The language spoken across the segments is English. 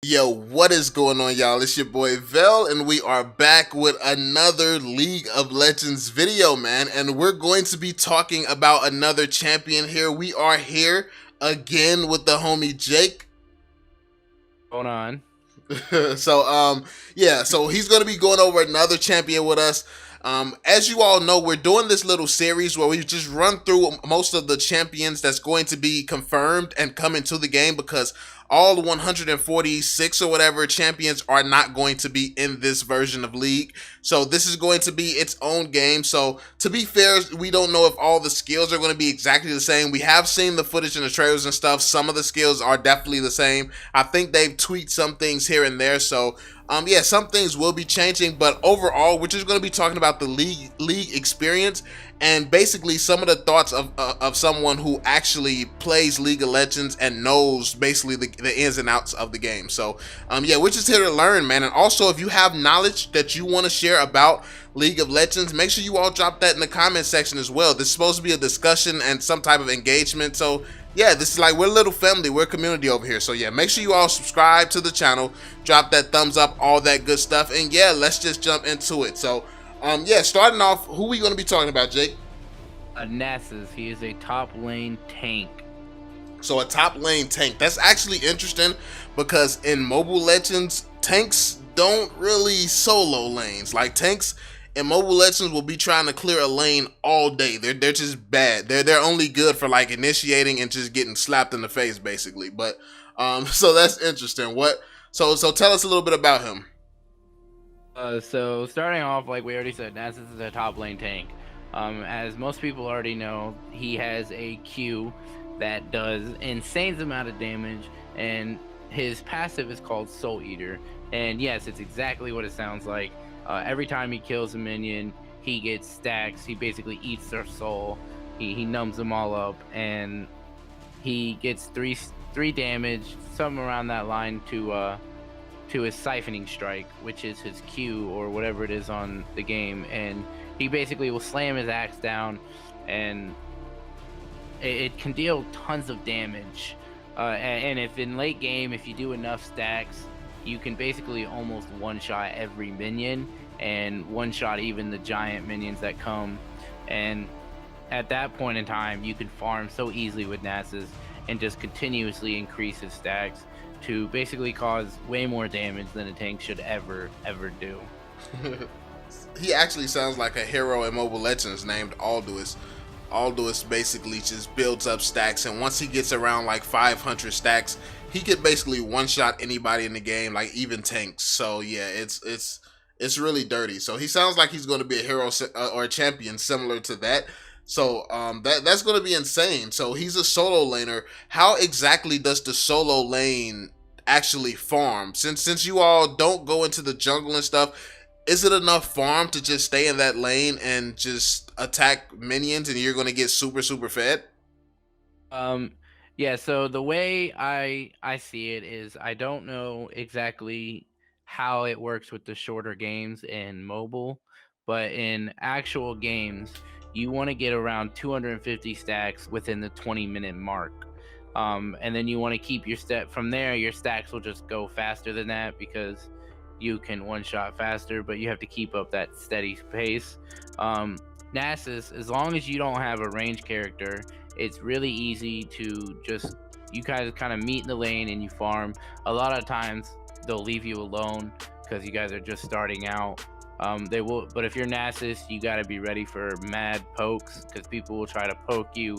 Yo, what is going on, y'all? It's your boy Vel, and we are back with another League of Legends video, man. And we're going to be talking about another champion here. We are here again with the homie Jake. Going on. So he's going to be going over another champion with us. As you all know, we're doing this little series where we just run through most of the champions that's going to be confirmed and come into the game, because all 146 or whatever champions are not going to be in this version of League. So this is going to be its own game. So to be fair, we don't know if all the skills are going to be exactly the same. We have seen the footage in the trailers and stuff. Some of the skills are definitely the same. I think they've tweaked some things here and there. So yeah, some things will be changing, but overall, we're just going to be talking about the league experience and basically some of the thoughts of someone who actually plays League of Legends and knows basically the ins and outs of the game. So yeah, we're just here to learn, man. And also, if you have knowledge that you want to share about League of Legends, make sure you all drop that in the comment section as well. This is supposed to be a discussion and some type of engagement. So yeah, this is like, we're a little family, we're a community over here. So yeah, make sure you all subscribe to the channel, drop that thumbs up, all that good stuff, and yeah, let's just jump into it. So yeah, starting off, who we going to be talking about, Jake? NASUS. He is a top lane tank. So a top lane tank. That's actually interesting, because in Mobile Legends, tanks don't really solo lanes. Like, tanks in Mobile Legends will be trying to clear a lane all day. They're just bad. They're only good for like initiating and just getting slapped in the face, basically. But so that's interesting. So tell us a little bit about him. So starting off, like we already said, NASUS is a top lane tank. As most people already know, he has a Q that does insane amount of damage, and his passive is called Soul Eater. And yes, it's exactly what it sounds like. Every time he kills a minion, he gets stacks. He basically eats their soul. He numbs them all up, and he gets three damage, something around that line, to his siphoning strike, which is his Q or whatever it is on the game. And he basically will slam his axe down, and it can deal tons of damage. And if in late game, if you do enough stacks, you can basically almost one-shot every minion and one-shot even the giant minions that come. And at that point in time, you can farm so easily with NASUS and just continuously increase his stacks to basically cause way more damage than a tank should ever do. He actually sounds like a hero in Mobile Legends named Alduis. Alduis basically just builds up stacks, and once he gets around like 500 stacks, he could basically one-shot anybody in the game, like even tanks. So yeah, it's really dirty. So he sounds like he's going to be a hero or a champion similar to that. So that's going to be insane. So he's a solo laner. How exactly does the solo lane actually farm? Since you all don't go into the jungle and stuff, is it enough farm to just stay in that lane and just attack minions and you're going to get super fed? Um, yeah, so the way I see it is, I don't know exactly how it works with the shorter games in mobile, but in actual games, you want to get around 250 stacks within the 20-minute mark. And then you want to keep your step from there. Your stacks will just go faster than that because you can one shot faster, but you have to keep up that steady pace. NASUS, as long as you don't have a range character, it's really easy to just, you guys kind of meet in the lane and you farm. A lot of times they'll leave you alone because you guys are just starting out. They will, but if you're NASUS, you got to be ready for mad pokes, because people will try to poke you,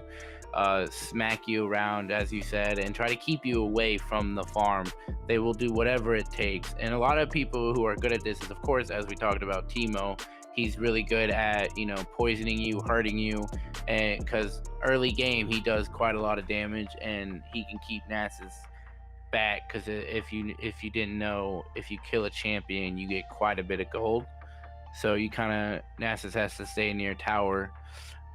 smack you around, as you said, and try to keep you away from the farm. They will do whatever it takes. And a lot of people who are good at this is, of course, as we talked about, Teemo. He's really good at, poisoning you, hurting you, and because early game he does quite a lot of damage, and he can keep NASUS back. Because if you didn't know, if you kill a champion, you get quite a bit of gold. So you kind of, NASUS has to stay near tower.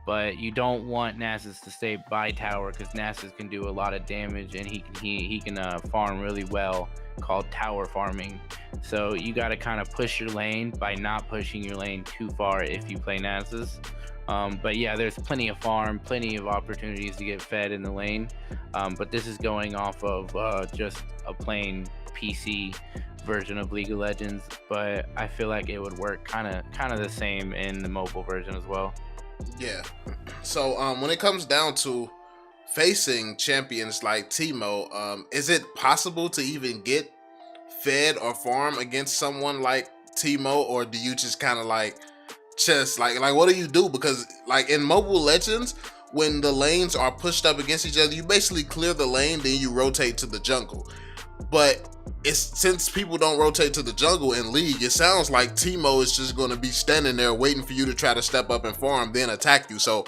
but you don't want NASUS to stay by tower because NASUS can do a lot of damage and he can farm really well, called tower farming. So you got to kind of push your lane by not pushing your lane too far if you play NASUS. But yeah, there's plenty of farm, plenty of opportunities to get fed in the lane. But this is going off of just a plain PC version of League of Legends. But I feel like it would work kind of the same in the mobile version as well. Yeah. So when it comes down to facing champions like Timo, is it possible to even get fed or farm against someone like Timo, or do you just kind of like just like what do you do? Because like in Mobile Legends, when the lanes are pushed up against each other, you basically clear the lane, then you rotate to the jungle. But it's since people don't rotate to the jungle in League, it sounds like Timo is just going to be standing there waiting for you to try to step up and farm, then attack you. So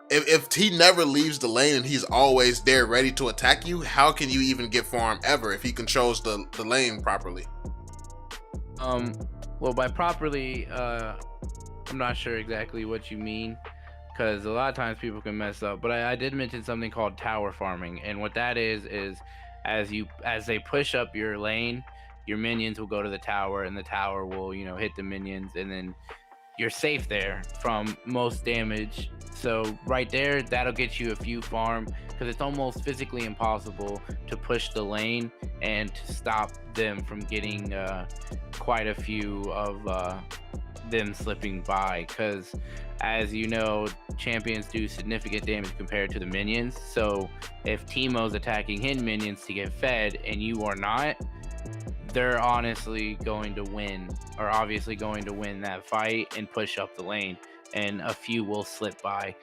if he never leaves the lane and he's always there ready to attack you, how can you even get farm ever if he controls the lane properly? Um, well, by properly, I'm not sure exactly what you mean because a lot of times people can mess up. But I did mention something called tower farming, and what that is as they push up your lane, your minions will go to the tower, and the tower will hit the minions, and then you're safe there from most damage. So right there, that'll get you a few farm because it's almost physically impossible to push the lane and to stop them from getting quite a few of them slipping by. Because as you know, champions do significant damage compared to the minions. So if Teemo's attacking his minions to get fed and you are not, they're honestly going to win, or obviously going to win that fight and push up the lane, and a few will slip by.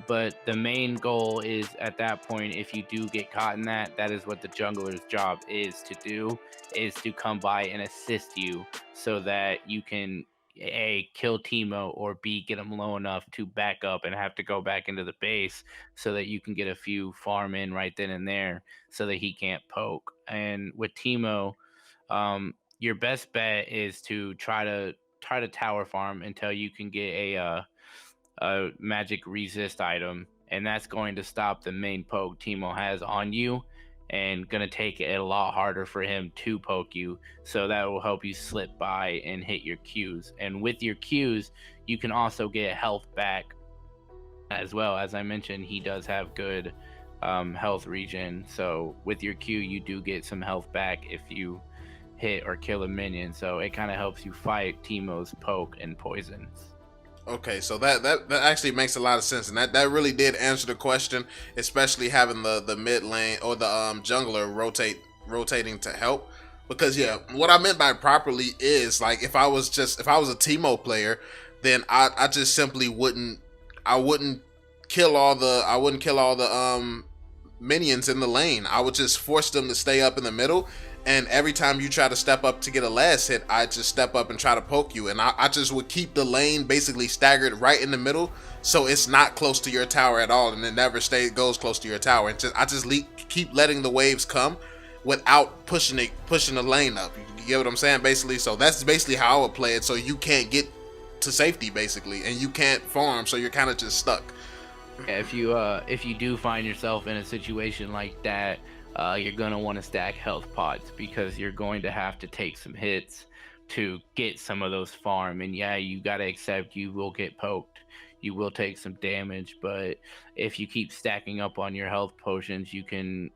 But the main goal is at that point, if you do get caught in that, that is what the jungler's job is to do, is to come by and assist you so that you can A, kill Teemo, or B, get him low enough to back up and have to go back into the base so that you can get a few farm in right then and there so that he can't poke. And with Teemo, your best bet is to try to tower farm until you can get a magic resist item, and that's going to stop the main poke Timo has on you, and gonna take it a lot harder for him to poke you. So that will help you slip by and hit your Qs. And with your Qs, you can also get health back as well. As I mentioned, he does have good health regen. So with your Q, you do get some health back if you hit or kill a minion. So it kind of helps you fight Teemo's poke and poisons. Okay, so that actually makes a lot of sense, and that really did answer the question, especially having the mid lane or the jungler rotating to help. Because yeah, what I meant by properly is like if I was a Teemo player, then I just simply wouldn't I wouldn't kill all the minions in the lane. I would just force them to stay up in the middle, and every time you try to step up to get a last hit, I just step up and try to poke you, and I just would keep the lane basically staggered right in the middle, so it's not close to your tower at all, and it never goes close to your tower. And I just keep letting the waves come without pushing the lane up. You get what I'm saying, basically? So that's basically how I would play it. So you can't get to safety basically, and you can't farm, so you're kind of just stuck. Yeah, if you do find yourself in a situation like that, you're gonna want to stack health pots because you're going to have to take some hits to get some of those farm. And yeah, you gotta accept you will get poked, you will take some damage, but if you keep stacking up on your health potions, you can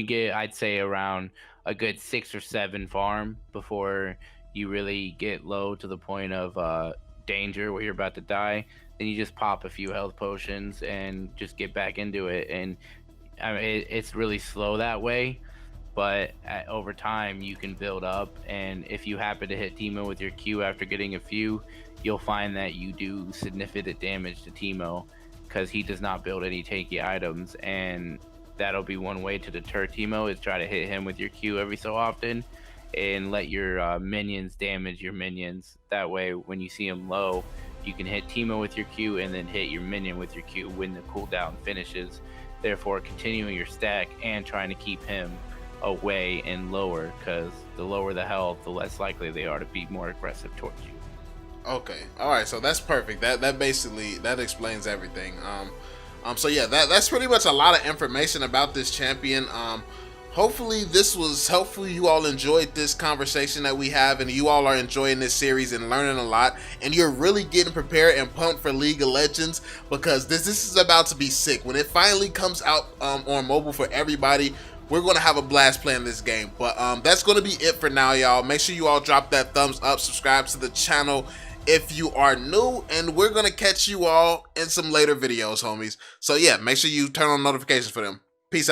get, I'd say, around a good 6 or 7 farm before you really get low to the point of danger where you're about to die. Then you just pop a few health potions and just get back into it. And I mean, it's really slow that way, but over time you can build up. And if you happen to hit Teemo with your Q after getting a few, you'll find that you do significant damage to Teemo because he does not build any tanky items. And that'll be one way to deter Teemo, is try to hit him with your Q every so often and let your minions damage your minions. That way, when you see him low, you can hit Teemo with your Q and then hit your minion with your Q when the cooldown finishes. Therefore, continuing your stack and trying to keep him away and lower, because the lower the health, the less likely they are to be more aggressive towards you. Okay. All right. So that's perfect. That basically that explains everything. So yeah, that's pretty much a lot of information about this champion. Hopefully this was helpful. You all enjoyed this conversation that we have, and you all are enjoying this series and learning a lot. And you're really getting prepared and pumped for League of Legends, because this is about to be sick. When it finally comes out on mobile for everybody, we're going to have a blast playing this game. But that's going to be it for now, y'all. Make sure you all drop that thumbs up, subscribe to the channel if you are new, and we're going to catch you all in some later videos, homies. So yeah, make sure you turn on notifications for them.